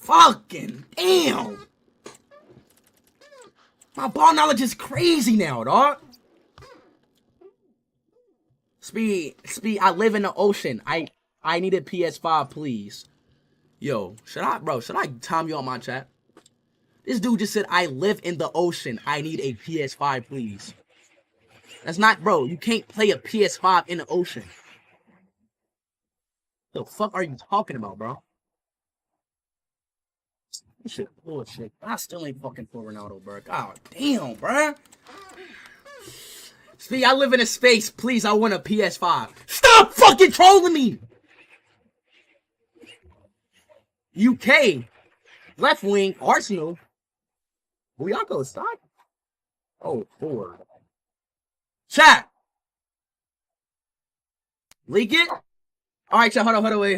Fucking damn. My ball knowledge is crazy now, dog. Speed, I live in the ocean. I need a PS5, please. Yo, should I time you on my chat? This dude just said, I live in the ocean. I need a PS5, please. That's not, bro. You can't play a PS5 in the ocean. The fuck are you talking about, bro? This shit bullshit. I still ain't fucking for Ronaldo, bro. God damn, bro. Speed, I live in a space. Please, I want a PS5. Stop fucking trolling me! UK. Left wing. Arsenal. Buyako, stop. Oh, forward. Chat. Leak it? Alright, chat. Hold on, wait.